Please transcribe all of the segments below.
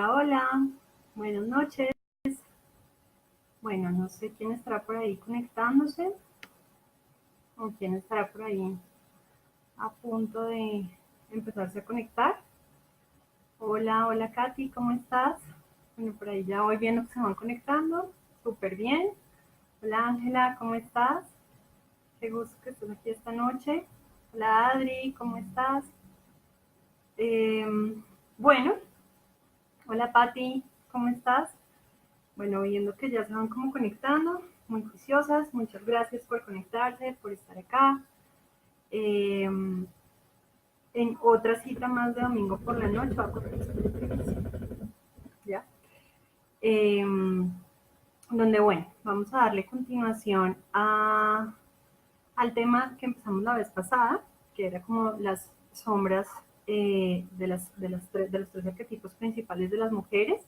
Hola, hola, buenas noches. Bueno, no sé quién estará por ahí conectándose o quién estará por ahí a punto de empezarse a conectar. Hola, hola Katy, ¿cómo estás? Bueno, por ahí ya voy viendo que se van conectando. Súper bien. Hola Ángela, ¿cómo estás? Qué gusto que estés aquí esta noche. Hola Adri, ¿cómo estás? Eh, bueno, hola Patti, ¿cómo estás? Bueno, viendo que ya se van como conectando, muy juiciosas, muchas gracias por conectarse, por estar acá. Eh, en otra cita más de domingo por la noche, va a correr ¿ya? Eh, donde, bueno, vamos a darle continuación al tema que empezamos la vez pasada, que era como las sombras de los tres arquetipos principales de las mujeres,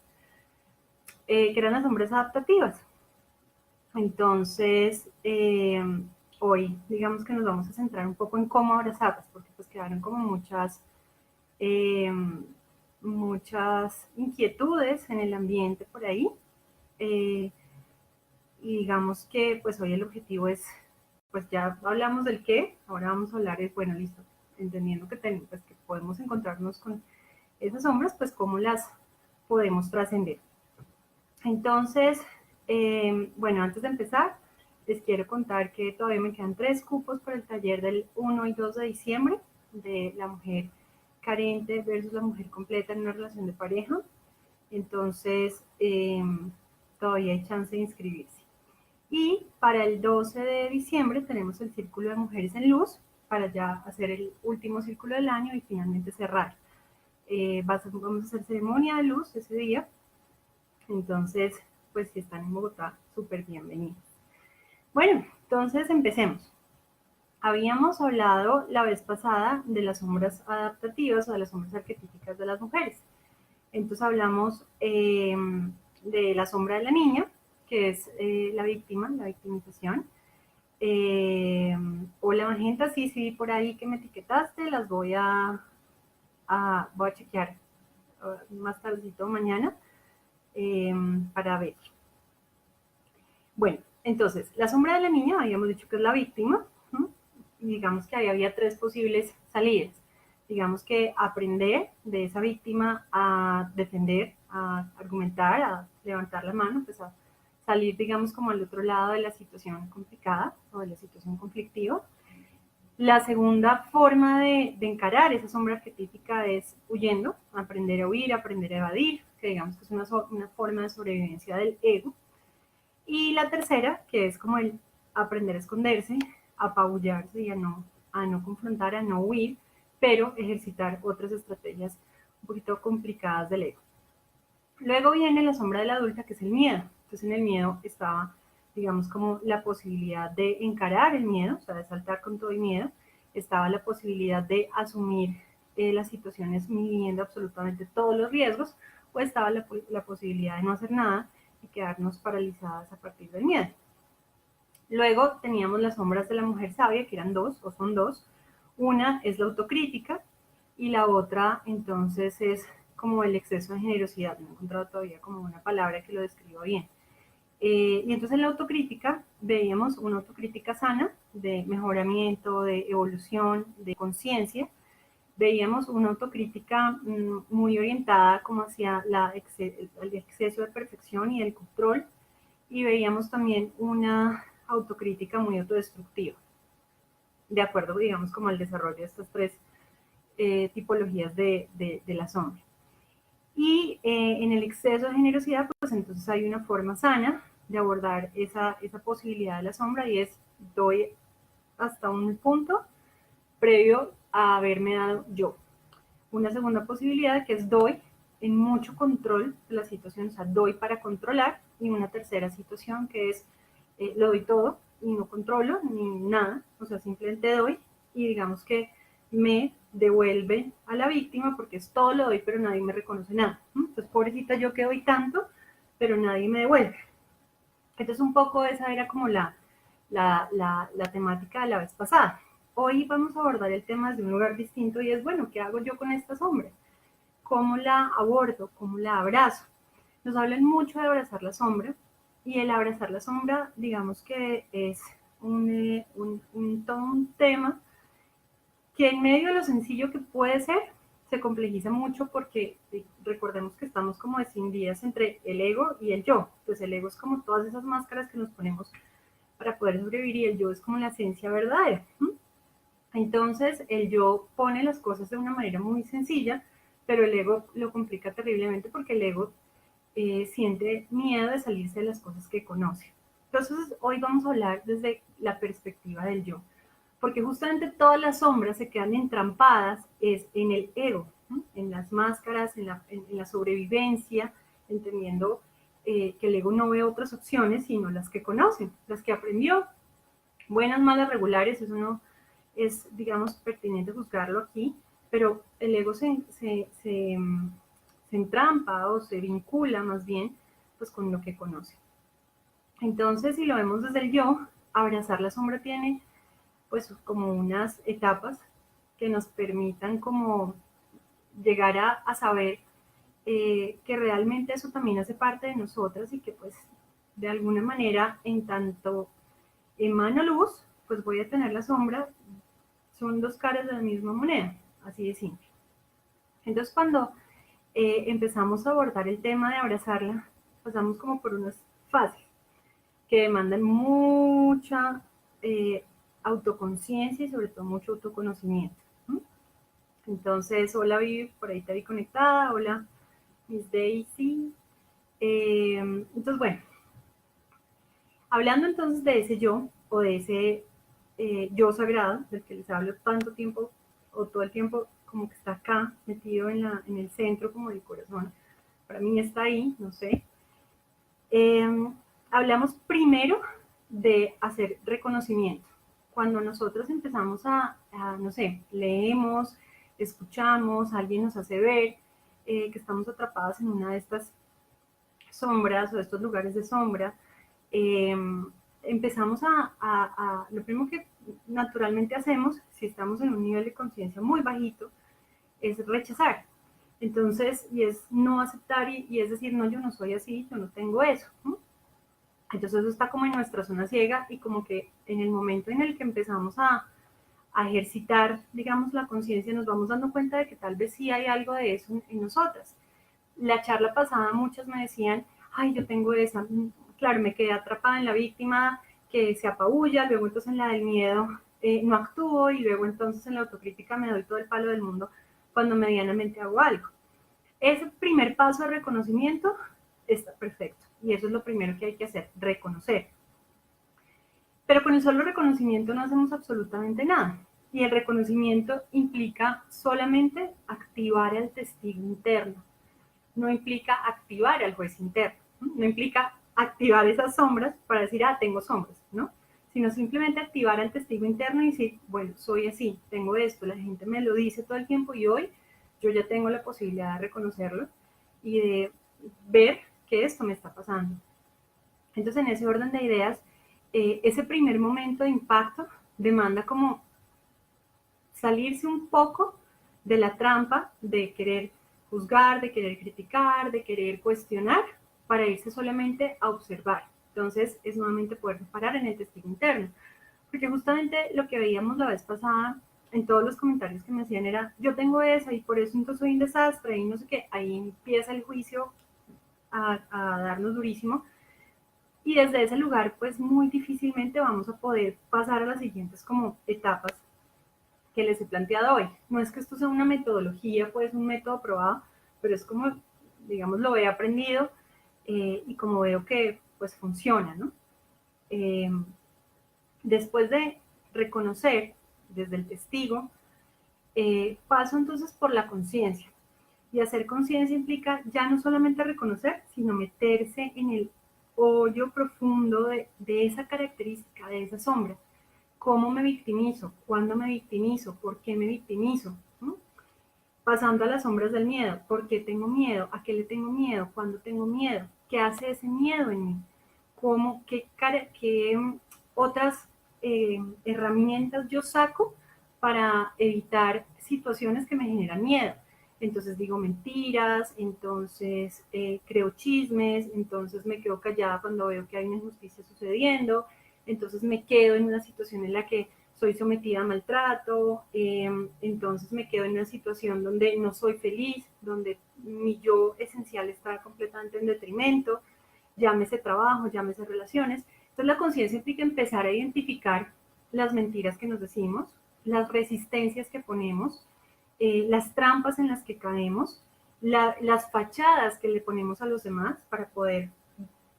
que eran las sombras adaptativas. Entonces, hoy digamos que nos vamos a centrar un poco en cómo abrazarlas, porque pues quedaron como eh, muchas inquietudes en el ambiente por ahí. Eh, y digamos que pues hoy el objetivo es, pues ya hablamos del qué, ahora vamos a hablar de, bueno, listo, entendiendo que, pues, que podemos encontrarnos con esas sombras, pues cómo las podemos trascender. Entonces, bueno, antes de empezar, les quiero contar que todavía me quedan 3 cupos para el taller del 1 y 2 de diciembre de la mujer carente versus la mujer completa en una relación de pareja. Entonces, todavía hay chance de inscribirse. Y para el 12 de diciembre tenemos el Círculo de Mujeres en Luz para ya hacer el último círculo del año y finalmente cerrar. Vamos a hacer ceremonia de luz ese día. Entonces, pues si están en Bogotá, súper bienvenidos. Bueno, entonces empecemos. Habíamos hablado la vez pasada de las sombras adaptativas o de las sombras arquetípicas de las mujeres. Entonces hablamos de la sombra de la niña, que es la víctima, la victimización. Hola Magenta, sí, por ahí que me etiquetaste, las voy a chequear más tardecito mañana para ver. Bueno, entonces, la sombra de la niña, habíamos dicho que es la víctima, ¿no? Y digamos que ahí había 3 posibles salidas. Digamos que aprender de esa víctima a defender, a argumentar, a levantar la mano, pues a salir, digamos, como al otro lado de la situación complicada o de la situación conflictiva. La segunda forma de encarar esa sombra arquetípica es huyendo, aprender a huir, aprender a evadir, que digamos que es una forma de sobrevivencia del ego. Y la tercera, que es como el aprender a esconderse, a apabullarse y a no confrontar, a no huir, pero ejercitar otras estrategias un poquito complicadas del ego. Luego viene la sombra de la adulta, que es el miedo. Entonces en el miedo estaba, digamos, como la posibilidad de encarar el miedo, o sea, de saltar con todo el miedo. Estaba la posibilidad de asumir las situaciones midiendo absolutamente todos los riesgos, o estaba la posibilidad de no hacer nada y quedarnos paralizadas a partir del miedo. Luego teníamos las sombras de la mujer sabia, que eran 2, o son 2. Una es la autocrítica y la otra entonces es como el exceso de generosidad. No he encontrado todavía como una palabra que lo describa bien. Y entonces en la autocrítica veíamos una autocrítica sana, de mejoramiento, de evolución, de conciencia. Veíamos una autocrítica muy orientada como hacia el exceso de perfección y el control. Y veíamos también una autocrítica muy autodestructiva, de acuerdo, digamos, como al desarrollo de estas 3 tipologías de la sombra. Y en el exceso de generosidad, pues entonces hay una forma sana de abordar esa posibilidad de la sombra, y es doy hasta un punto previo a haberme dado yo. Una segunda posibilidad, que es doy en mucho control de la situación, o sea, doy para controlar. Y una tercera situación, que es lo doy todo y no controlo ni nada, o sea, simplemente doy y digamos que me devuelve a la víctima, porque es todo lo doy, pero nadie me reconoce nada. Entonces, pobrecita yo que doy tanto, pero nadie me devuelve. Entonces, un poco esa era como la temática de la vez pasada. Hoy vamos a abordar el tema desde un lugar distinto, y es, bueno, ¿qué hago yo con esta sombra? cómo la abordo, cómo la abrazo. Nos hablan mucho de abrazar la sombra, y el abrazar la sombra, digamos que es todo un tema que en medio de lo sencillo que puede ser, se complejiza mucho porque recordemos que estamos como escindidas entre el ego y el yo. Pues el ego es como todas esas máscaras que nos ponemos para poder sobrevivir, y el yo es como la esencia verdadera. Entonces el yo pone las cosas de una manera muy sencilla, pero el ego lo complica terriblemente porque el ego siente miedo de salirse de las cosas que conoce. Entonces hoy vamos a hablar desde la perspectiva del yo, porque justamente todas las sombras se quedan entrampadas es en el ego, ¿no? En las máscaras, en la sobrevivencia, entendiendo que el ego no ve otras opciones sino las que conoce, las que aprendió, buenas, malas, regulares. Eso no es, digamos, pertinente juzgarlo aquí, pero el ego se entrampa o se vincula más bien pues con lo que conoce. Entonces, si lo vemos desde el yo, abrazar la sombra tiene pues como unas etapas que nos permitan como llegar a saber que realmente eso también hace parte de nosotras, y que pues de alguna manera, en tanto emano luz, pues voy a tener la sombra. Son dos caras de la misma moneda, así de simple. Entonces cuando empezamos a abordar el tema de abrazarla, pasamos como por unas fases que demandan mucha autoconciencia y sobre todo mucho autoconocimiento. Entonces, hola Vivi, por ahí te vi conectada, hola Miss Daisy. Entonces, bueno, hablando entonces de ese yo, o de ese yo sagrado, del que les hablo tanto tiempo, o todo el tiempo como que está acá, metido en el centro como del corazón, para mí está ahí, no sé. Hablamos primero de hacer reconocimiento. Cuando nosotros empezamos no sé, leemos, escuchamos, alguien nos hace ver que estamos atrapadas en una de estas sombras o de estos lugares de sombra, empezamos lo primero que naturalmente hacemos, si estamos en un nivel de conciencia muy bajito, es rechazar. Entonces, y es no aceptar, y es decir, no, yo no soy así, yo no tengo eso. Entonces eso está como en nuestra zona ciega, y como que en el momento en el que empezamos a ejercitar, digamos, la conciencia, nos vamos dando cuenta de que tal vez sí hay algo de eso en nosotras. La charla pasada muchas me decían, ay, yo tengo esa, claro, me quedé atrapada en la víctima que se apabulla, luego entonces en la del miedo no actúo, y luego entonces en la autocrítica me doy todo el palo del mundo cuando medianamente hago algo. Ese primer paso de reconocimiento está perfecto, y eso es lo primero que hay que hacer, reconocer. Pero con el solo reconocimiento no hacemos absolutamente nada, y el reconocimiento implica solamente activar al testigo interno, no implica activar al juez interno, no implica activar esas sombras para decir, tengo sombras, ¿no? Sino simplemente activar al testigo interno y decir, bueno, soy así, tengo esto, la gente me lo dice todo el tiempo, y hoy yo ya tengo la posibilidad de reconocerlo y de ver que esto me está pasando. Entonces, en ese orden de ideas, ese primer momento de impacto demanda como salirse un poco de la trampa de querer juzgar, de querer criticar, de querer cuestionar, para irse solamente a observar. Entonces es nuevamente poder parar en el testigo interno, porque justamente lo que veíamos la vez pasada en todos los comentarios que me hacían era, yo tengo esa y por eso entonces soy un desastre, y no sé qué. Ahí empieza el juicio a darnos durísimo, y desde ese lugar pues muy difícilmente vamos a poder pasar a las siguientes como etapas que les he planteado hoy. No es que esto sea una metodología, pues un método probado, pero es como, digamos, lo he aprendido y como veo que pues funciona, ¿no? Eh, Después de reconocer desde el testigo, paso entonces por la conciencia. Y hacer conciencia implica ya no solamente reconocer, sino meterse en el hoyo profundo de esa característica, de esa sombra. ¿Cómo me victimizo? ¿Cuándo me victimizo? ¿Por qué me victimizo? ¿no? Pasando a las sombras del miedo. ¿Por qué tengo miedo? ¿A qué le tengo miedo? ¿Cuándo tengo miedo? ¿Qué hace ese miedo en mí? ¿Qué otras herramientas yo saco para evitar situaciones que me generan miedo? entonces digo mentiras, entonces creo chismes, entonces me quedo callada cuando veo que hay una injusticia sucediendo, entonces me quedo en una situación en la que soy sometida a maltrato, entonces me quedo en una situación donde no soy feliz, donde mi yo esencial está completamente en detrimento, llámese trabajo, llámese relaciones. Entonces la conciencia implica empezar a identificar las mentiras que nos decimos, las resistencias que ponemos, las trampas en las que caemos, las fachadas que le ponemos a los demás para poder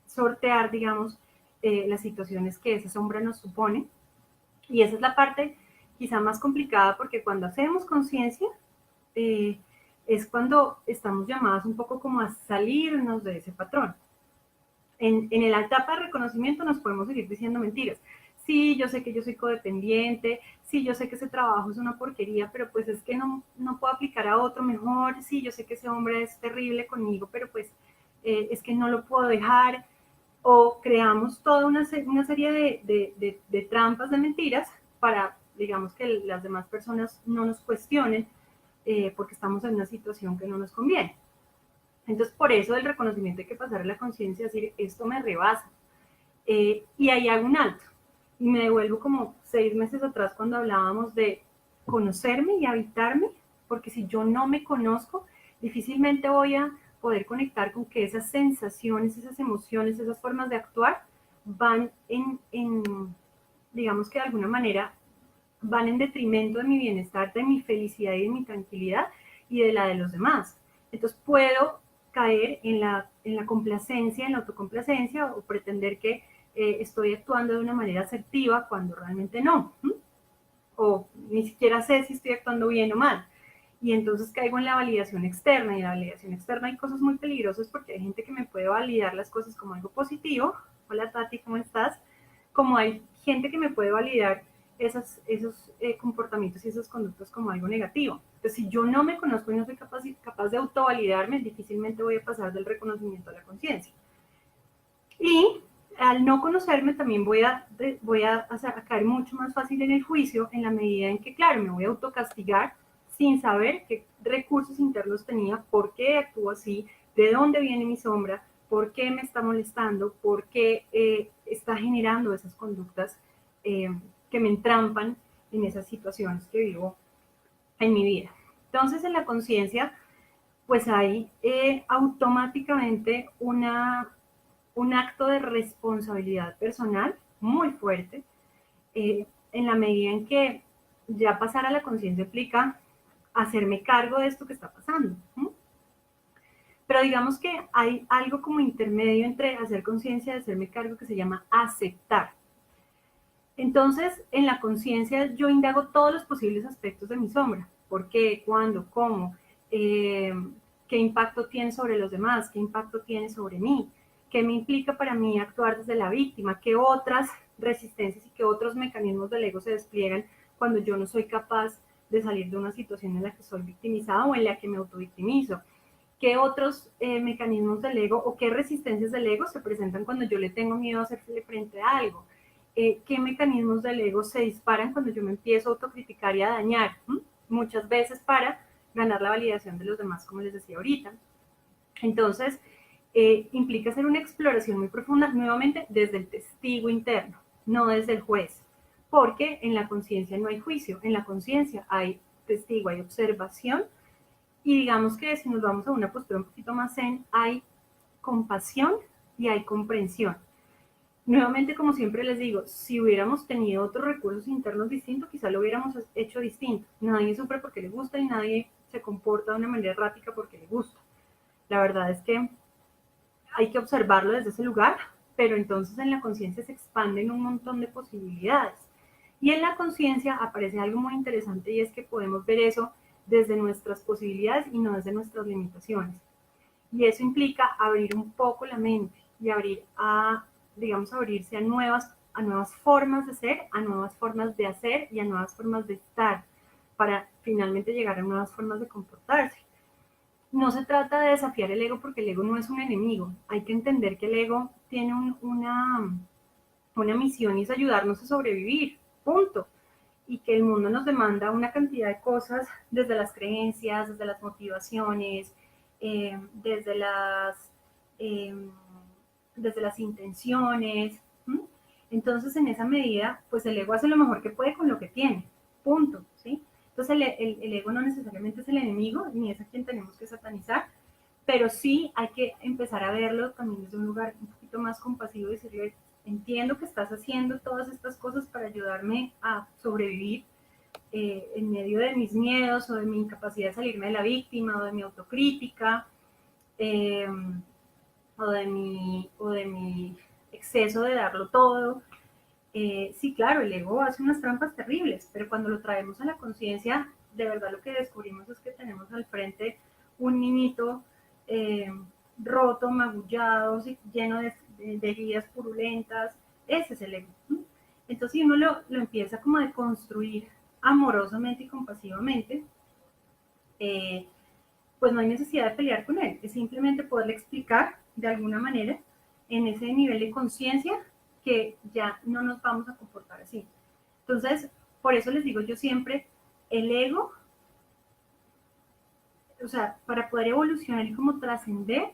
sortear, digamos, las situaciones que esa sombra nos supone. Y esa es la parte quizá más complicada porque cuando hacemos conciencia eh, es cuando estamos llamadas un poco como a salirnos de ese patrón. En la etapa de reconocimiento nos podemos seguir diciendo mentiras. Sí, yo sé que yo soy codependiente, sí, yo sé que ese trabajo es una porquería, pero pues es que no puedo aplicar a otro mejor, sí, yo sé que ese hombre es terrible conmigo, pero pues es que no lo puedo dejar, o creamos toda una serie de trampas, de mentiras, para, digamos, que las demás personas no nos cuestionen porque estamos en una situación que no nos conviene. Entonces, por eso el reconocimiento hay que pasar a la conciencia, decir, esto me rebasa. Y ahí hago un alto. Y me devuelvo como 6 meses atrás cuando hablábamos de conocerme y habitarme, porque si yo no me conozco, difícilmente voy a poder conectar con que esas sensaciones, esas emociones, esas formas de actuar van digamos que de alguna manera, van en detrimento de mi bienestar, de mi felicidad y de mi tranquilidad y de la de los demás. Entonces puedo caer en la complacencia, en la autocomplacencia o pretender que estoy actuando de una manera asertiva cuando realmente no. O ni siquiera sé si estoy actuando bien o mal. Y entonces caigo en la validación externa, y en la validación externa hay cosas muy peligrosas porque hay gente que me puede validar las cosas como algo positivo. Hola Tati, ¿cómo estás? Como hay gente que me puede validar esos comportamientos y esas conductas como algo negativo. Entonces, si yo no me conozco y no soy capaz de autovalidarme, difícilmente voy a pasar del reconocimiento a la conciencia. Y al no conocerme también voy a caer mucho más fácil en el juicio en la medida en que, claro, me voy a autocastigar sin saber qué recursos internos tenía, por qué actúo así, de dónde viene mi sombra, por qué me está molestando, por qué está generando esas conductas eh, que me entrampan en esas situaciones que vivo en mi vida. Entonces, en la conciencia, pues hay automáticamente un acto de responsabilidad personal muy fuerte, en la medida en que ya pasar a la conciencia implica hacerme cargo de esto que está pasando. Pero digamos que hay algo como intermedio entre hacer conciencia y hacerme cargo que se llama aceptar. Entonces, en la conciencia yo indago todos los posibles aspectos de mi sombra. ¿Por qué? ¿Cuándo? ¿Cómo? Eh, ¿Qué impacto tiene sobre los demás? ¿Qué impacto tiene sobre mí? ¿Qué me implica para mí actuar desde la víctima? ¿Qué otras resistencias y qué otros mecanismos del ego se despliegan cuando yo no soy capaz de salir de una situación en la que soy victimizada o en la que me autovictimizo? ¿Qué otros mecanismos del ego o qué resistencias del ego se presentan cuando yo le tengo miedo a hacerle frente a algo? ¿Qué mecanismos del ego se disparan cuando yo me empiezo a autocriticar y a dañar? Muchas veces para ganar la validación de los demás, como les decía ahorita. Entonces, implica hacer una exploración muy profunda, nuevamente desde el testigo interno, no desde el juez, porque en la conciencia no hay juicio, en la conciencia hay testigo, hay observación, y digamos que si nos vamos a una postura un poquito más zen, hay compasión y hay comprensión. Nuevamente, como siempre les digo, si hubiéramos tenido otros recursos internos distintos, quizá lo hubiéramos hecho distinto. Nadie sufre porque le gusta y nadie se comporta de una manera errática porque le gusta. La verdad es que hay que observarlo desde ese lugar, pero entonces en la conciencia se expanden un montón de posibilidades. Y en la conciencia aparece algo muy interesante y es que podemos ver eso desde nuestras posibilidades y no desde nuestras limitaciones. Y eso implica abrir un poco la mente y digamos, abrirse a nuevas formas de ser, a nuevas formas de hacer y a nuevas formas de estar, para finalmente llegar a nuevas formas de comportarse. No se trata de desafiar el ego porque el ego no es un enemigo. Hay que entender que el ego tiene una misión y es ayudarnos a sobrevivir, punto. y que el mundo nos demanda una cantidad de cosas desde las creencias, desde las motivaciones, eh, desde, las, eh, desde las intenciones. ¿Mm? Entonces, en esa medida, pues el ego hace lo mejor que puede con lo que tiene, punto, ¿sí? Entonces, el ego no necesariamente es el enemigo, ni es a quien tenemos que satanizar, pero sí hay que empezar a verlo también desde un lugar un poquito más compasivo y decirle, entiendo que estás haciendo todas estas cosas para ayudarme a sobrevivir en medio de mis miedos o de mi incapacidad de salirme de la víctima o de mi autocrítica eh, o de mi exceso de darlo todo. Sí, claro, el ego hace unas trampas terribles, pero cuando lo traemos a la conciencia, de verdad lo que descubrimos es que tenemos al frente un niñito eh, roto, magullado, lleno de heridas purulentas. Ese es el ego. Entonces, si uno lo empieza como a deconstruir amorosamente y compasivamente, eh, pues no hay necesidad de pelear con él, es simplemente poderle explicar de alguna manera en ese nivel de conciencia que ya no nos vamos a comportar así. Entonces, por eso les digo yo siempre, el ego, o sea, para poder evolucionar y como trascender,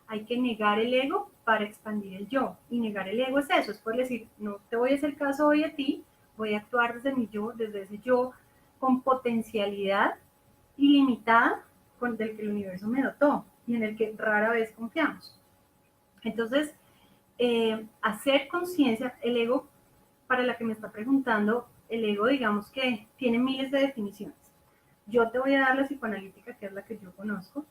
hay que negar el ego para expandir el yo. Y negar el ego es eso, es poder decir, no te voy a hacer caso hoy a ti, voy a actuar desde mi yo, desde ese yo con potencialidad ilimitada con del que el universo me dotó y en el que rara vez confiamos. Entonces, hacer conciencia, el ego, para la que me está preguntando, el ego digamos que tiene miles de definiciones. Yo te voy a dar la psicoanalítica, que es la que yo conozco,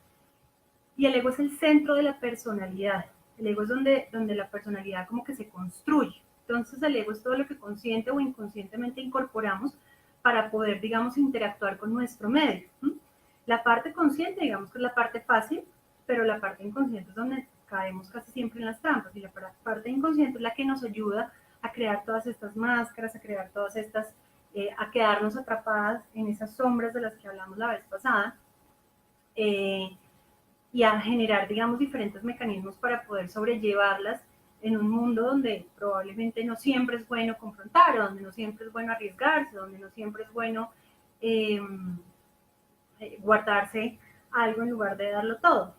y el ego es el centro de la personalidad. El ego es donde la personalidad como que se construye. Entonces el ego es todo lo que consciente o inconscientemente incorporamos para poder, digamos, interactuar con nuestro medio. La parte consciente, digamos que es la parte fácil, pero la parte inconsciente es donde caemos casi siempre en las trampas. Y la parte inconsciente es la que nos ayuda a crear todas estas máscaras, a crear todas estas, a quedarnos atrapadas en esas sombras de las que hablamos la vez pasada. Y a generar, digamos, diferentes mecanismos para poder sobrellevarlas en un mundo donde probablemente no siempre es bueno confrontar, donde no siempre es bueno arriesgarse, donde no siempre es bueno eh, guardarse algo en lugar de darlo todo.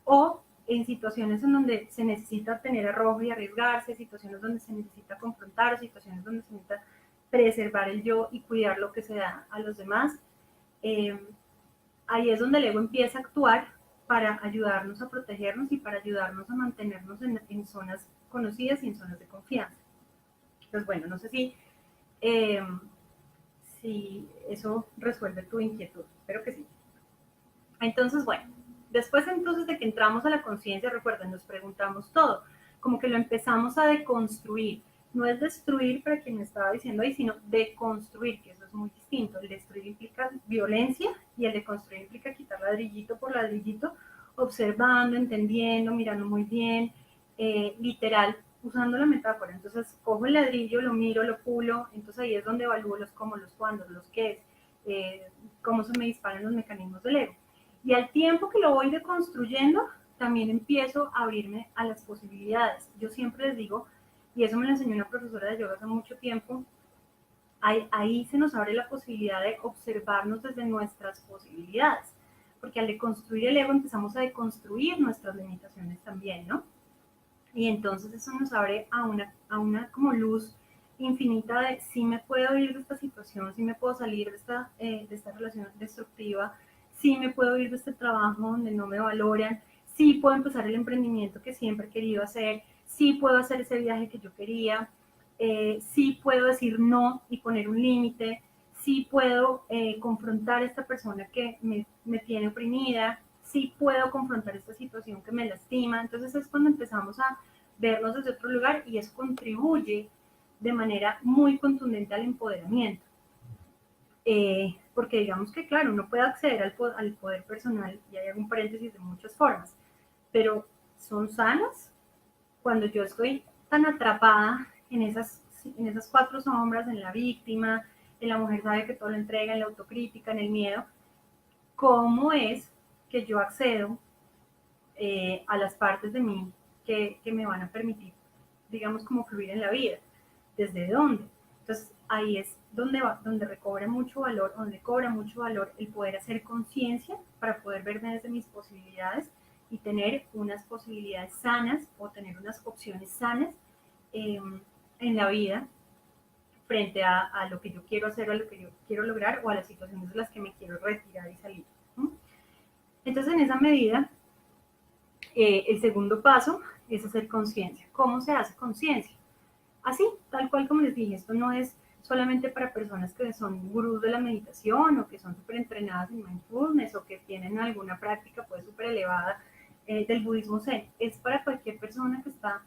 O en situaciones en donde se necesita tener arrojo y arriesgarse, situaciones donde se necesita confrontar, situaciones donde se necesita preservar el yo y cuidar lo que se da a los demás. Eh, Ahí es donde el ego empieza a actuar para ayudarnos a protegernos y para ayudarnos a mantenernos en zonas conocidas y en zonas de confianza. Pues bueno, no sé eh, si eso resuelve tu inquietud, espero que sí. Entonces, bueno, después entonces de que entramos a la conciencia, recuerden, nos preguntamos todo, como que lo empezamos a deconstruir. No es destruir para quien me estaba diciendo ahí, sino deconstruir, que eso es muy distinto. El destruir implica violencia y el deconstruir implica quitar ladrillito por ladrillito, observando, entendiendo, mirando muy bien, literal, usando la metáfora. Entonces, cojo el ladrillo, lo miro, lo pulo, entonces ahí es donde evalúo los cómo, los cuándo, los qué es, cómo se me disparan los mecanismos del ego. Y al tiempo que lo voy deconstruyendo, también empiezo a abrirme a las posibilidades. Yo siempre les digo, y eso me lo enseñó una profesora de yoga hace mucho tiempo, ahí se nos abre la posibilidad de observarnos desde nuestras posibilidades, porque al deconstruir el ego empezamos a deconstruir nuestras limitaciones también, ¿no? Y entonces eso nos abre a una como luz infinita de si me puedo ir de esta situación, si me puedo salir de esta relación destructiva, si me puedo ir de este trabajo donde no me valoran, si puedo empezar el emprendimiento que siempre he querido hacer, si puedo hacer ese viaje que yo quería, si puedo decir no y poner un límite, si puedo confrontar a esta persona que me tiene oprimida, si puedo confrontar esta situación que me lastima. Entonces es cuando empezamos a vernos desde otro lugar y eso contribuye de manera muy contundente al empoderamiento. Porque digamos que, claro, uno puede acceder al poder personal, y hay algún paréntesis de muchas formas, pero son sanas cuando yo estoy tan atrapada en esas cuatro sombras, en la víctima, en la mujer sabe que todo lo entrega, en la autocrítica, en el miedo. ¿Cómo es que yo accedo a las partes de mí que me van a permitir, digamos, como fluir en la vida? ¿Desde dónde? Entonces, ahí es donde recobra mucho valor, donde cobra mucho valor el poder hacer conciencia para poder verme desde mis posibilidades y tener unas posibilidades sanas o tener unas opciones sanas en la vida frente a lo que yo quiero hacer o a lo que yo quiero lograr o a las situaciones de las que me quiero retirar y salir. Entonces, en esa medida, el segundo paso es hacer conciencia. ¿Cómo se hace conciencia? Así, tal cual como les dije, esto no es solamente para personas que son gurús de la meditación o que son súper entrenadas en mindfulness o que tienen alguna práctica pues súper elevada del budismo zen. Es para cualquier persona que está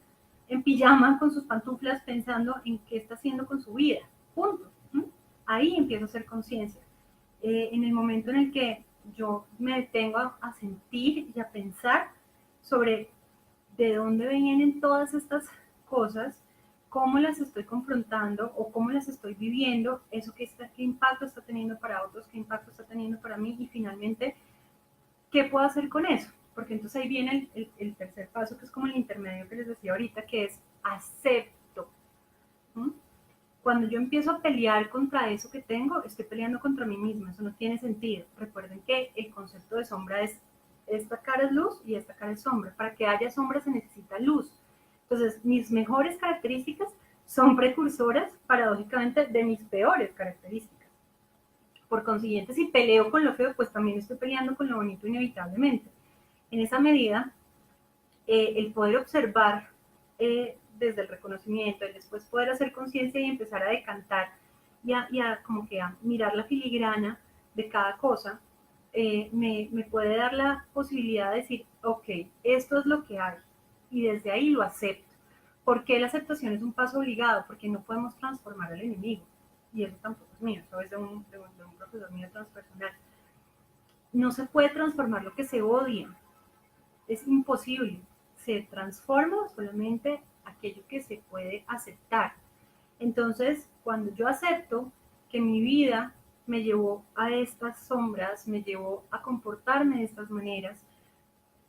en pijama con sus pantuflas pensando en qué está haciendo con su vida. Punto. Ahí empiezo a hacer conciencia. En el momento en el que yo me detengo a sentir y a pensar sobre de dónde vienen todas estas cosas, cómo las estoy confrontando o cómo las estoy viviendo, eso qué impacto está teniendo para otros, qué impacto está teniendo para mí y finalmente, ¿qué puedo hacer con eso? Porque entonces ahí viene el tercer paso, que es como el intermedio que les decía ahorita, que es acepto. Cuando yo empiezo a pelear contra eso que tengo, estoy peleando contra mí misma, eso no tiene sentido. Recuerden que el concepto de sombra es, esta cara es luz y esta cara es sombra. Para que haya sombra se necesita luz. Entonces, mis mejores características son precursoras, paradójicamente, de mis peores características. Por consiguiente, si peleo con lo feo, pues también estoy peleando con lo bonito inevitablemente. En esa medida, el poder observar desde el reconocimiento, el después poder hacer conciencia y empezar a decantar y a como que a mirar la filigrana de cada cosa, me puede dar la posibilidad de decir, ok, esto es lo que hay y desde ahí lo acepto. ¿Por qué la aceptación es un paso obligado? Porque no podemos transformar al enemigo y eso tampoco es mío, eso es de un profesor mío transpersonal. No se puede transformar lo que se odia, es imposible. Se transforma solamente aquello que se puede aceptar. Entonces, cuando yo acepto que mi vida me llevó a estas sombras, me llevó a comportarme de estas maneras,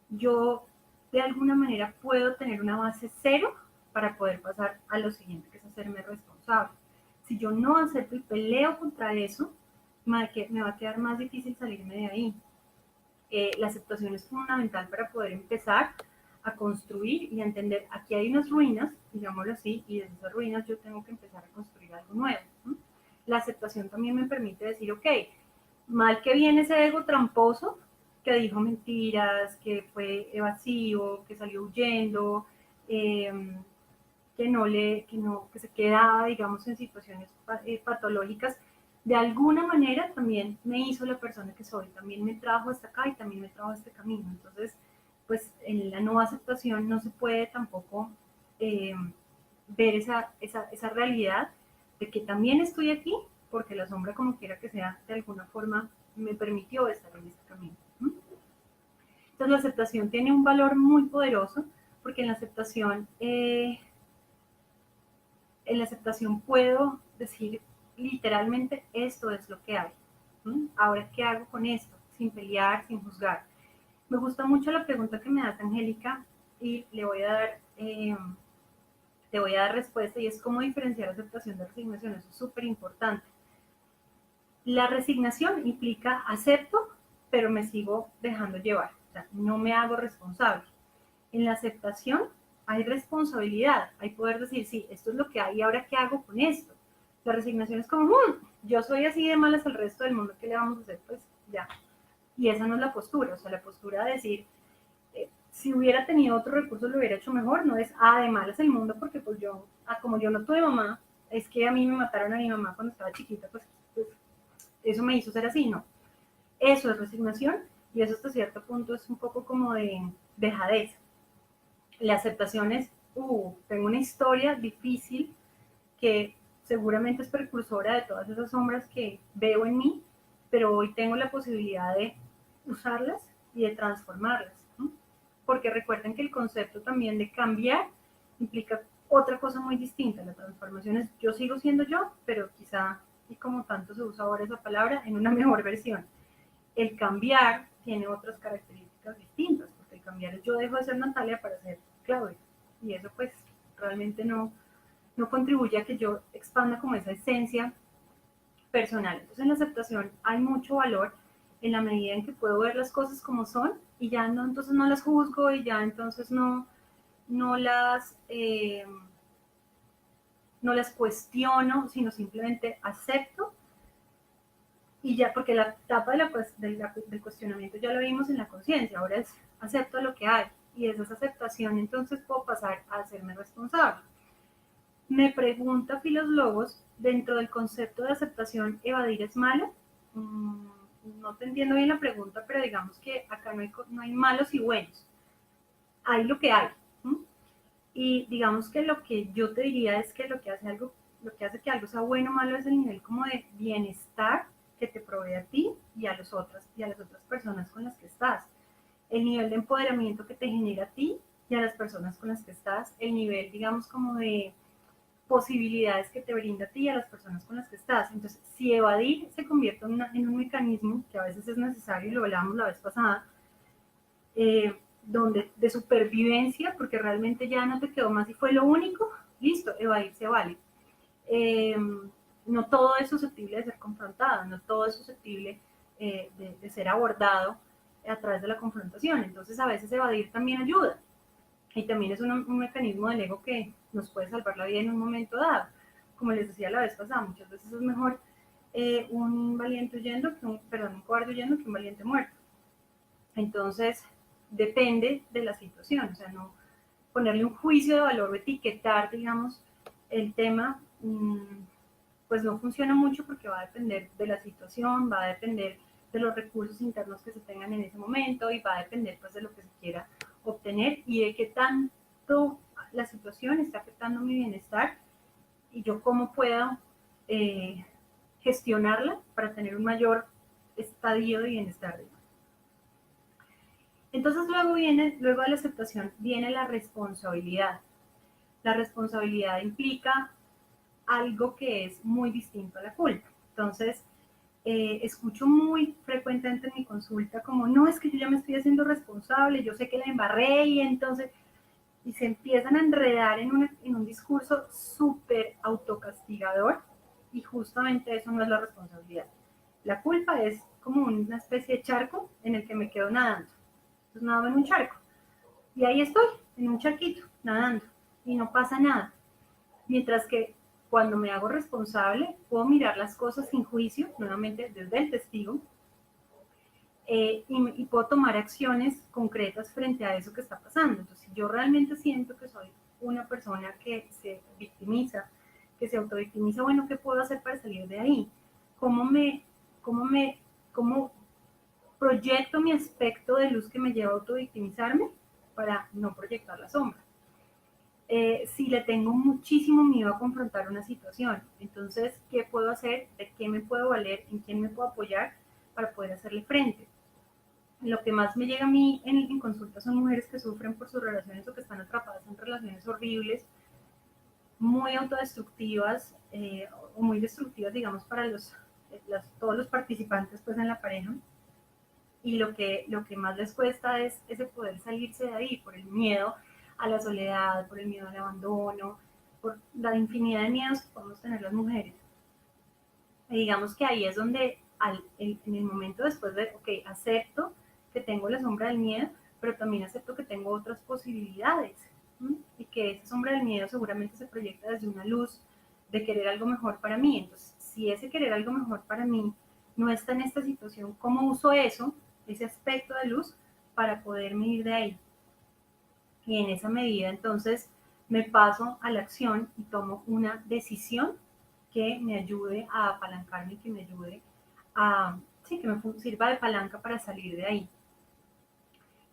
yo de alguna manera puedo tener una base cero para poder pasar a lo siguiente, que es hacerme responsable. Si yo no acepto y peleo contra eso, me va a quedar más difícil salirme de ahí. La aceptación es fundamental para poder empezar a construir y a entender, aquí hay unas ruinas, digámoslo así, y desde esas ruinas yo tengo que empezar a construir algo nuevo. La aceptación también me permite decir, ok, mal que viene ese ego tramposo, que dijo mentiras, que fue evasivo, que salió huyendo, que se quedaba, digamos, en situaciones patológicas, de alguna manera también me hizo la persona que soy, también me trajo hasta acá y también me trajo a este camino. Entonces, pues en la no aceptación no se puede tampoco ver esa realidad de que también estoy aquí, porque la sombra, como quiera que sea, de alguna forma me permitió estar en este camino. Entonces, la aceptación tiene un valor muy poderoso, porque en la aceptación puedo decir literalmente esto es lo que hay. Ahora, ¿qué hago con esto? Sin pelear, sin juzgar. Me gusta mucho la pregunta que me hace Angélica y le voy a dar respuesta y es cómo diferenciar aceptación de resignación. Eso es súper importante. La resignación implica acepto, pero me sigo dejando llevar. O sea, no me hago responsable. En la aceptación hay responsabilidad, hay poder decir, sí, esto es lo que hay, ahora qué hago con esto. La resignación es como, yo soy así de malas al resto del mundo, ¿qué le vamos a hacer? Pues ya. Y esa no es la postura, o sea, la postura de decir, si hubiera tenido otro recurso lo hubiera hecho mejor, no es, de malas el mundo, porque pues yo, como yo no tuve mamá, es que a mí me mataron a mi mamá cuando estaba chiquita, pues eso me hizo ser así, no. Eso es resignación y eso hasta cierto punto es un poco como de dejadez. La aceptación es, tengo una historia difícil que seguramente es precursora de todas esas sombras que veo en mí, pero hoy tengo la posibilidad de usarlas y de transformarlas. ¿No? Porque recuerden que el concepto también de cambiar implica otra cosa muy distinta. La transformación es yo sigo siendo yo, pero quizá, y como tanto se usa ahora esa palabra, en una mejor versión. El cambiar tiene otras características distintas, porque el cambiar es yo dejo de ser Natalia para ser Claudia. Y eso pues realmente no no contribuye a que yo expanda como esa esencia personal. Entonces en la aceptación hay mucho valor en la medida en que puedo ver las cosas como son y ya no, entonces no las juzgo y ya entonces no las, no las cuestiono, sino simplemente acepto y ya, porque la etapa del cuestionamiento ya lo vimos en la conciencia, ahora es acepto lo que hay y desde esa aceptación entonces puedo pasar a hacerme responsable. Me pregunta Filos Lobos, dentro del concepto de aceptación, ¿evadir es malo? No te entiendo bien la pregunta, pero digamos que acá no hay malos y buenos, hay lo que hay. ¿Mm? Y digamos que lo que yo te diría es que lo que hace que algo sea bueno o malo es el nivel como de bienestar que te provee a ti y a las otras personas con las que estás. El nivel de empoderamiento que te genera a ti y a las personas con las que estás. El nivel, digamos, como de posibilidades que te brinda a ti y a las personas con las que estás. Entonces, si evadir se convierte en un mecanismo que a veces es necesario, y lo hablábamos la vez pasada, donde de supervivencia, porque realmente ya no te quedó más y fue lo único, listo, evadir se vale. Eh, no todo es susceptible de ser confrontado, no todo es susceptible de ser abordado a través de la confrontación. Entonces, a veces evadir también ayuda. Y también es un mecanismo del ego que nos puede salvar la vida en un momento dado. Como les decía la vez pasada, muchas veces es mejor un valiente huyendo, un cobarde huyendo que un valiente muerto. Entonces, depende de la situación, o sea, no ponerle un juicio de valor o etiquetar, digamos, el tema, pues no funciona mucho porque va a depender de la situación, va a depender de los recursos internos que se tengan en ese momento y va a depender pues de lo que se quiera obtener y de qué tanto la situación está afectando mi bienestar y yo cómo puedo eh, gestionarla para tener un mayor estadio de bienestar. Entonces luego de la aceptación viene la responsabilidad. La responsabilidad implica algo que es muy distinto a la culpa. Entonces, escucho muy frecuentemente en mi consulta como, no, es que yo ya me estoy haciendo responsable, yo sé que la embarré y entonces, y se empiezan a enredar en un discurso súper autocastigador y justamente eso no es la responsabilidad. La culpa es como una especie de charco en el que me quedo nadando. Entonces nado en un charco y ahí estoy, en un charquito, nadando y no pasa nada. Mientras que cuando me hago responsable, puedo mirar las cosas sin juicio, nuevamente desde el testigo, y puedo tomar acciones concretas frente a eso que está pasando. Entonces, si yo realmente siento que soy una persona que se victimiza, que se autovictimiza, bueno, ¿qué puedo hacer para salir de ahí? ¿Cómo me, cómo me, cómo proyecto mi aspecto de luz que me lleva a autovictimizarme para no proyectar la sombra? Si le tengo muchísimo miedo a confrontar una situación. Entonces, ¿qué puedo hacer? ¿De qué me puedo valer? ¿En quién me puedo apoyar para poder hacerle frente? Lo que más me llega a mí en consulta son mujeres que sufren por sus relaciones o que están atrapadas en relaciones horribles, muy autodestructivas o muy destructivas, digamos, para todos los participantes pues, en la pareja. Y lo que más les cuesta es ese poder salirse de ahí por el miedo a la soledad, por el miedo al abandono, por la infinidad de miedos que podemos tener las mujeres. Y digamos que ahí es donde en el momento después de, ok, acepto que tengo la sombra del miedo, pero también acepto que tengo otras posibilidades, ¿sí? Y que esa sombra del miedo seguramente se proyecta desde una luz de querer algo mejor para mí. Entonces, si ese querer algo mejor para mí no está en esta situación, ¿cómo uso eso, ese aspecto de luz, para poderme ir de ahí? Y en esa medida, entonces, me paso a la acción y tomo una decisión que me ayude a apalancarme, que me ayude a, sí, que me sirva de palanca para salir de ahí.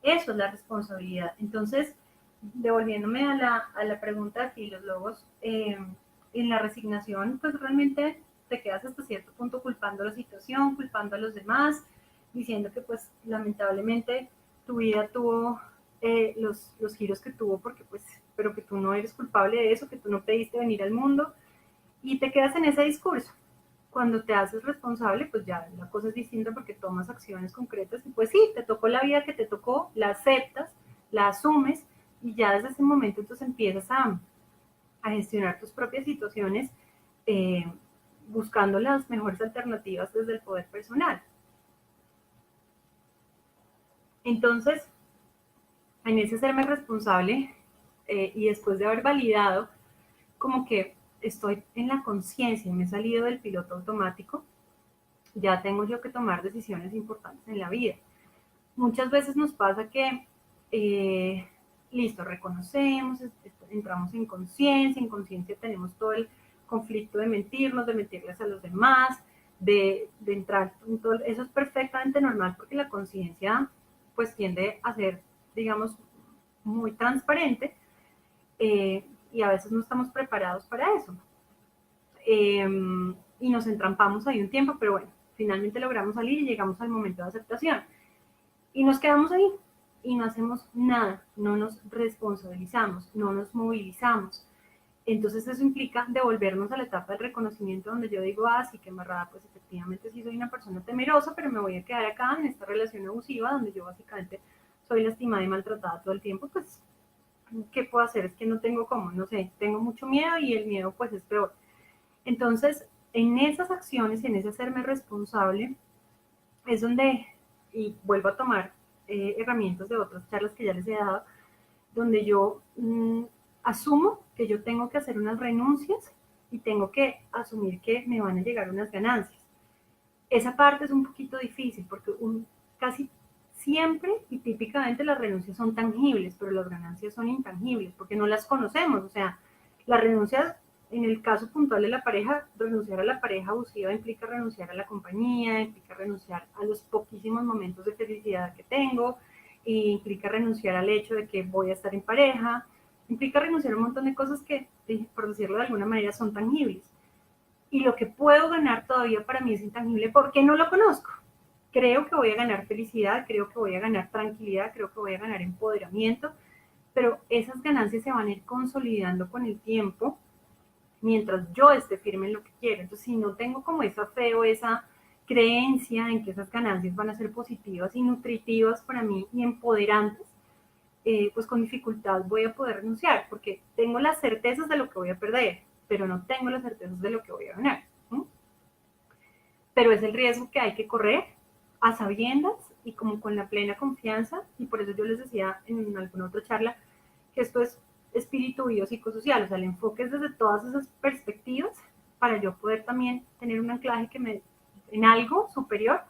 Eso es la responsabilidad. Entonces, devolviéndome a la pregunta de Filos Lobos, en la resignación, pues realmente te quedas hasta cierto punto culpando la situación, culpando a los demás, diciendo que pues lamentablemente tu vida tuvo los giros que tuvo, porque pues, pero que tú no eres culpable de eso, que tú no pediste venir al mundo, y te quedas en ese discurso. Cuando te haces responsable, pues ya la cosa es distinta porque tomas acciones concretas y pues sí, te tocó la vida que te tocó, la aceptas, la asumes y ya desde ese momento entonces empiezas a gestionar tus propias situaciones, buscando las mejores alternativas desde el poder personal. Entonces, en ese serme responsable, y después de haber validado como que estoy en la conciencia, me he salido del piloto automático, ya tengo yo que tomar decisiones importantes en la vida. Muchas veces nos pasa que, listo, reconocemos, entramos en conciencia tenemos todo el conflicto de mentirnos, de mentirles a los demás, de entrar en todo, eso es perfectamente normal porque la conciencia pues tiende a ser, digamos, muy transparente, y a veces no estamos preparados para eso. Y nos entrampamos ahí un tiempo, pero bueno, finalmente logramos salir y llegamos al momento de aceptación. Y nos quedamos ahí y no hacemos nada, no nos responsabilizamos, no nos movilizamos. Entonces eso implica devolvernos a la etapa del reconocimiento donde yo digo, ah, sí, qué embarrada, pues efectivamente sí soy una persona temerosa, pero me voy a quedar acá en esta relación abusiva donde yo básicamente soy lastimada y maltratada todo el tiempo, pues ¿qué puedo hacer? Es que no tengo cómo, no sé, tengo mucho miedo y el miedo pues es peor. Entonces, en esas acciones, en ese hacerme responsable, es donde, y vuelvo a tomar herramientas de otras charlas que ya les he dado, donde yo asumo que yo tengo que hacer unas renuncias y tengo que asumir que me van a llegar unas ganancias. Esa parte es un poquito difícil porque casi siempre y típicamente las renuncias son tangibles, pero las ganancias son intangibles porque no las conocemos. O sea, las renuncias, en el caso puntual de la pareja, renunciar a la pareja abusiva implica renunciar a la compañía, implica renunciar a los poquísimos momentos de felicidad que tengo, implica renunciar al hecho de que voy a estar en pareja, implica renunciar a un montón de cosas que, por decirlo de alguna manera, son tangibles. Y lo que puedo ganar todavía para mí es intangible porque no lo conozco. Creo que voy a ganar felicidad, creo que voy a ganar tranquilidad, creo que voy a ganar empoderamiento, pero esas ganancias se van a ir consolidando con el tiempo mientras yo esté firme en lo que quiero. Entonces, si no tengo como esa fe o esa creencia en que esas ganancias van a ser positivas y nutritivas para mí y empoderantes, pues con dificultad voy a poder renunciar porque tengo las certezas de lo que voy a perder, pero no tengo las certezas de lo que voy a ganar. ¿Sí? Pero es el riesgo que hay que correr a sabiendas y como con la plena confianza, y por eso yo les decía en alguna otra charla que esto es espíritu biopsicosocial, o sea, el enfoque es desde todas esas perspectivas para yo poder también tener un anclaje que me, en algo superior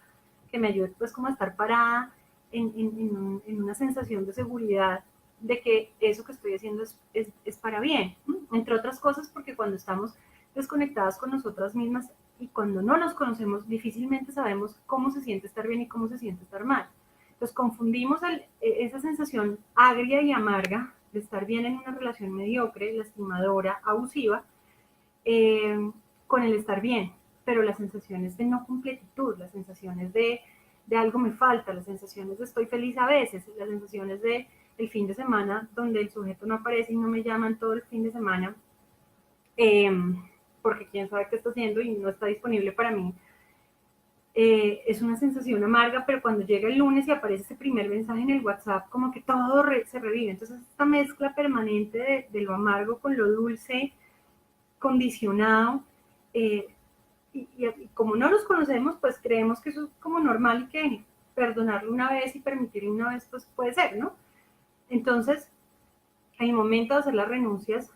que me ayude pues como a estar parada en una sensación de seguridad de que eso que estoy haciendo es para bien, entre otras cosas porque cuando estamos desconectadas con nosotras mismas y cuando no nos conocemos difícilmente sabemos cómo se siente estar bien y cómo se siente estar mal. Entonces confundimos esa sensación agria y amarga de estar bien en una relación mediocre, lastimadora, abusiva, con el estar bien, pero las sensaciones de no completitud, las sensaciones de algo me falta, las sensaciones de estoy feliz a veces, las sensaciones de el fin de semana donde el sujeto no aparece y no me llaman todo el fin de semana, porque quién sabe qué está haciendo y no está disponible para mí. Es una sensación amarga, pero cuando llega el lunes y aparece ese primer mensaje en el WhatsApp, como que todo se revive. Entonces, esta mezcla permanente de lo amargo con lo dulce, condicionado, y como no los conocemos, pues creemos que eso es como normal y que perdonarlo una vez y permitirle una vez, pues puede ser, ¿no? Entonces, el momento de hacer las renuncias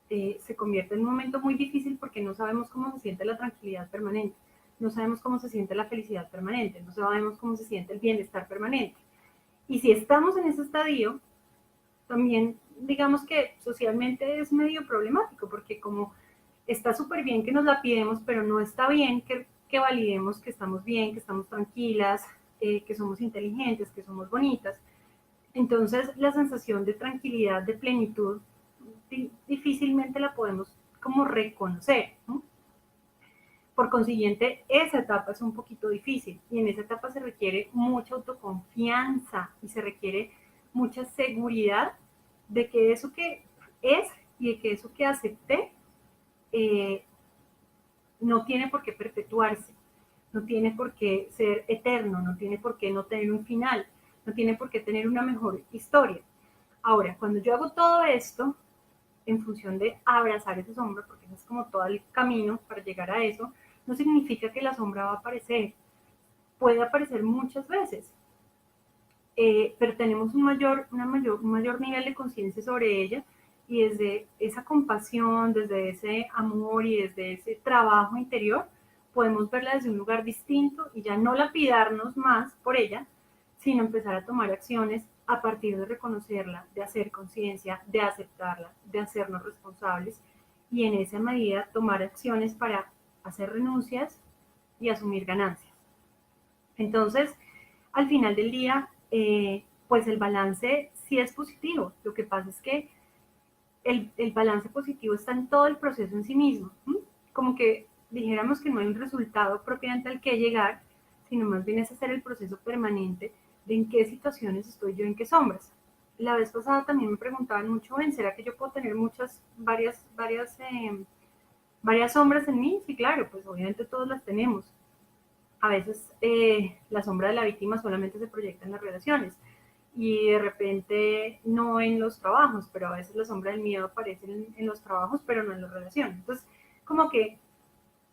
se convierte en un momento muy difícil porque no sabemos cómo se siente la tranquilidad permanente, no sabemos cómo se siente la felicidad permanente, no sabemos cómo se siente el bienestar permanente. Y si estamos en ese estadio, también digamos que socialmente es medio problemático porque como está súper bien que nos la pidemos, pero no está bien que validemos que estamos bien, que estamos tranquilas, que somos inteligentes, que somos bonitas. Entonces la sensación de tranquilidad, de plenitud, difícilmente la podemos como reconocer, ¿no? Por consiguiente, esa etapa es un poquito difícil y en esa etapa se requiere mucha autoconfianza y se requiere mucha seguridad de que eso que es y de que eso que acepté no tiene por qué perpetuarse, no tiene por qué ser eterno, no tiene por qué no tener un final, no tiene por qué tener una mejor historia. Ahora, cuando yo hago todo esto, en función de abrazar esa sombra, porque ese es como todo el camino para llegar a eso, no significa que la sombra va a aparecer. Puede aparecer muchas veces, pero tenemos un mayor nivel de conciencia sobre ella, y desde esa compasión, desde ese amor y desde ese trabajo interior, podemos verla desde un lugar distinto y ya no lapidarnos más por ella, sino empezar a tomar acciones a partir de reconocerla, de hacer conciencia, de aceptarla, de hacernos responsables, y en esa medida tomar acciones para hacer renuncias y asumir ganancias. Entonces, al final del día, pues el balance sí es positivo. Lo que pasa es que el balance positivo está en todo el proceso en sí mismo. ¿Sí? Como que dijéramos que no hay un resultado propiamente al que llegar, sino más bien es hacer el proceso permanente de en qué situaciones estoy yo, en qué sombras. La vez pasada también me preguntaban mucho, ¿será que yo puedo tener varias sombras en mí? Sí, claro, pues obviamente todos las tenemos. A veces la sombra de la víctima solamente se proyecta en las relaciones y de repente no en los trabajos, pero a veces la sombra del miedo aparece en los trabajos, pero no en las relaciones. Entonces, como que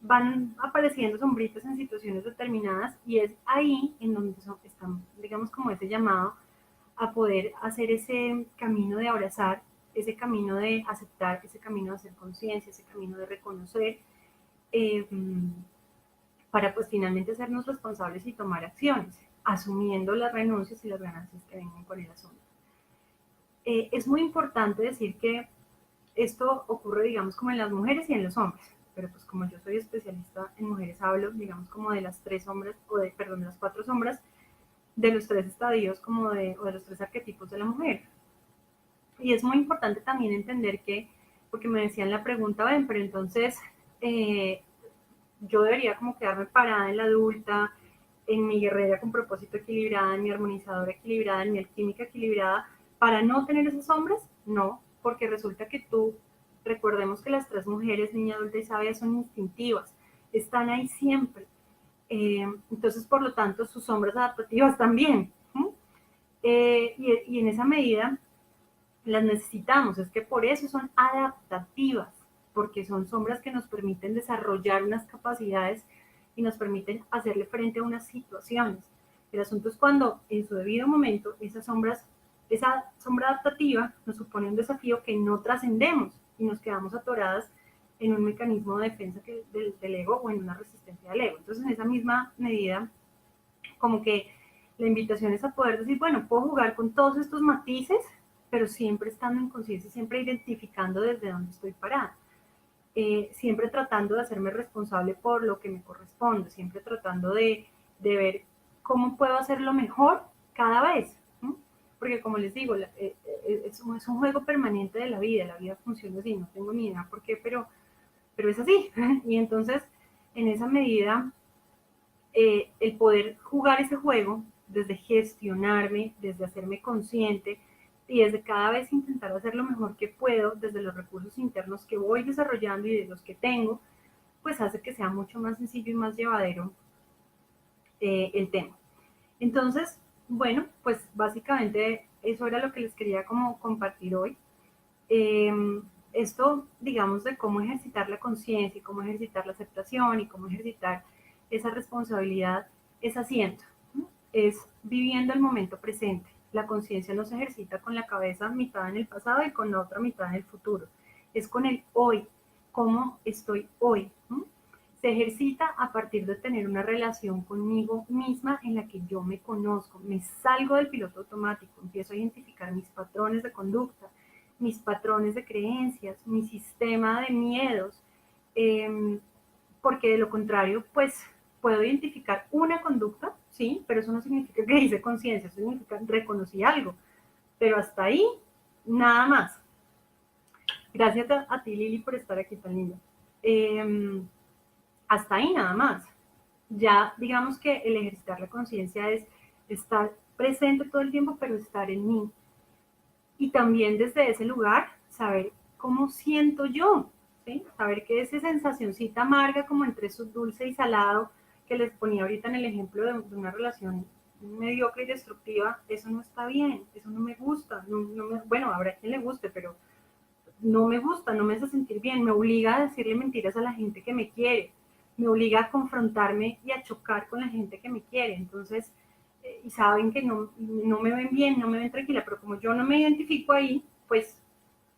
van apareciendo sombritas en situaciones determinadas, y es ahí en donde están, digamos, como ese llamado a poder hacer ese camino de abrazar, ese camino de aceptar, ese camino de hacer conciencia, ese camino de reconocer, eh, para pues finalmente hacernos responsables y tomar acciones, asumiendo las renuncias y las ganancias que vengan con el asunto. Es muy importante decir que esto ocurre, digamos, como en las mujeres y en los hombres, pero pues como yo soy especialista en mujeres, hablo, digamos, como de las tres sombras, de las cuatro sombras, de los tres estadios, o de los tres arquetipos de la mujer. Y es muy importante también entender que, porque me decían la pregunta, ven, pero entonces eh, yo debería como quedarme parada en la adulta, en mi guerrera con propósito equilibrada, en mi armonizadora equilibrada, en mi alquímica equilibrada, para no tener esas sombras. No, porque resulta que recordemos que las tres mujeres, niña, adulta y sabia, son instintivas, están ahí siempre. Entonces, por lo tanto, sus sombras adaptativas también. Y en esa medida las necesitamos, es que por eso son adaptativas, porque son sombras que nos permiten desarrollar unas capacidades y nos permiten hacerle frente a unas situaciones. El asunto es cuando en su debido momento esa sombra adaptativa nos supone un desafío que no trascendemos y nos quedamos atoradas en un mecanismo de defensa del ego, o en una resistencia del ego. Entonces, en esa misma medida, como que la invitación es a poder decir, bueno, puedo jugar con todos estos matices, pero siempre estando en conciencia, siempre identificando desde dónde estoy parada. Siempre tratando de hacerme responsable por lo que me corresponde, siempre tratando ver cómo puedo hacerlo mejor cada vez. ¿No? Porque como les digo, es un juego permanente de la vida funciona así, no tengo ni idea por qué, pero es así. Y entonces, en esa medida, el poder jugar ese juego, desde gestionarme, desde hacerme consciente y desde cada vez intentar hacer lo mejor que puedo desde los recursos internos que voy desarrollando y de los que tengo, pues hace que sea mucho más sencillo y más llevadero el tema. Entonces, bueno, pues básicamente eso era lo que les quería como compartir hoy. Eh, Esto, digamos, de cómo ejercitar la conciencia y cómo ejercitar la aceptación y cómo ejercitar esa responsabilidad, es haciendo, ¿no? Es viviendo el momento presente. La conciencia no se ejercita con la cabeza mitad en el pasado y con la otra mitad en el futuro. Es con el hoy, cómo estoy hoy. ¿No? Se ejercita a partir de tener una relación conmigo misma en la que yo me conozco, me salgo del piloto automático, empiezo a identificar mis patrones de conducta, mis patrones de creencias, mi sistema de miedos, porque de lo contrario, pues puedo identificar una conducta, sí, pero eso no significa que hice conciencia, eso significa que reconocí algo, pero hasta ahí, nada más. Gracias a ti, Lili, por estar aquí tan linda. Hasta ahí nada más. Ya digamos que el ejercitar la conciencia es estar presente todo el tiempo, pero estar en mí. Y también desde ese lugar, saber cómo siento yo, ¿sí? Saber que esa sensacioncita amarga, como entre su dulce y salado, que les ponía ahorita en el ejemplo de una relación mediocre y destructiva, eso no está bien, eso no me gusta. Bueno, habrá quien le guste, pero no me gusta, no me hace sentir bien, me obliga a decirle mentiras a la gente que me quiere, me obliga a confrontarme y a chocar con la gente que me quiere. Entonces, y saben que no me ven bien, no me ven tranquila, pero como yo no me identifico ahí, pues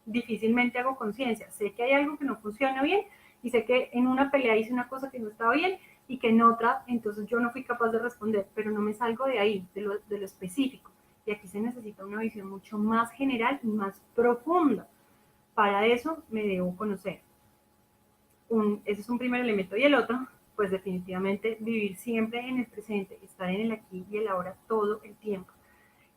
difícilmente hago conciencia. Sé que hay algo que no funciona bien y sé que en una pelea hice una cosa que no estaba bien y que en otra, entonces yo no fui capaz de responder, pero no me salgo de ahí, de lo específico. Y aquí se necesita una visión mucho más general y más profunda. Para eso me debo conocer. Ese es un primer elemento. Y el otro, pues definitivamente vivir siempre en el presente, estar en el aquí y el ahora todo el tiempo.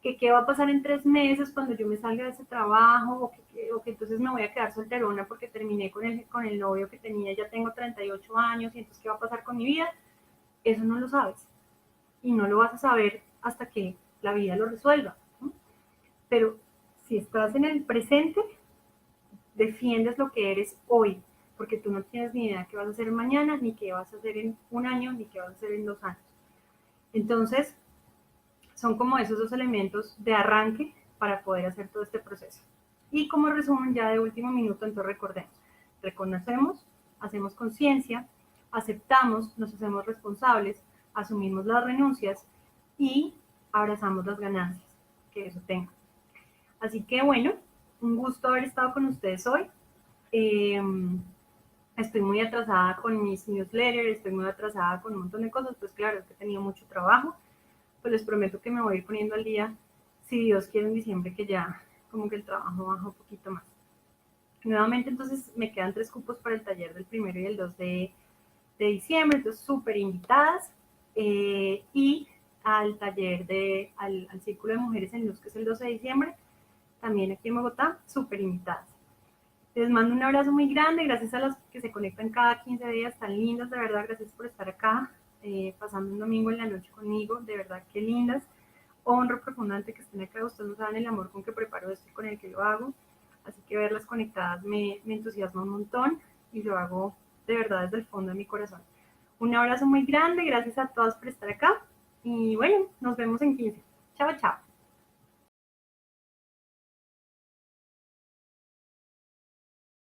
Que qué va a pasar en 3 meses cuando yo me salga de ese trabajo, o que entonces me voy a quedar solterona porque terminé con el novio que tenía, ya tengo 38 años, y entonces qué va a pasar con mi vida, eso no lo sabes. Y no lo vas a saber hasta que la vida lo resuelva, ¿no? Pero si estás en el presente, defiendes lo que eres hoy, porque tú no tienes ni idea qué vas a hacer mañana, ni qué vas a hacer en un año, ni qué vas a hacer en 2 años. Entonces, son como esos dos elementos de arranque para poder hacer todo este proceso. Y como resumen ya de último minuto, entonces recordemos, reconocemos, hacemos conciencia, aceptamos, nos hacemos responsables, asumimos las renuncias y abrazamos las ganancias que eso tenga. Así que bueno, un gusto haber estado con ustedes hoy. Eh, Estoy muy atrasada con mis newsletters, estoy muy atrasada con un montón de cosas, pues claro, es que he tenido mucho trabajo, pues les prometo que me voy a ir poniendo al día, si Dios quiere, en diciembre, que ya como que el trabajo baja un poquito más. Nuevamente, entonces, me quedan 3 cupos para el taller del 1 y el 2 de diciembre, entonces súper invitadas, y al taller al Círculo de Mujeres en Luz, que es el 12 de diciembre, también aquí en Bogotá, súper invitadas. Les mando un abrazo muy grande, gracias a las que se conectan cada 15 días, tan lindas, de verdad, gracias por estar acá, pasando un domingo en la noche conmigo, de verdad, qué lindas. Honro profundamente que estén acá, ustedes no saben el amor con que preparo esto y con el que lo hago, así que verlas conectadas me entusiasma un montón y lo hago de verdad desde el fondo de mi corazón. Un abrazo muy grande, gracias a todas por estar acá y bueno, nos vemos en 15. Chao, chao.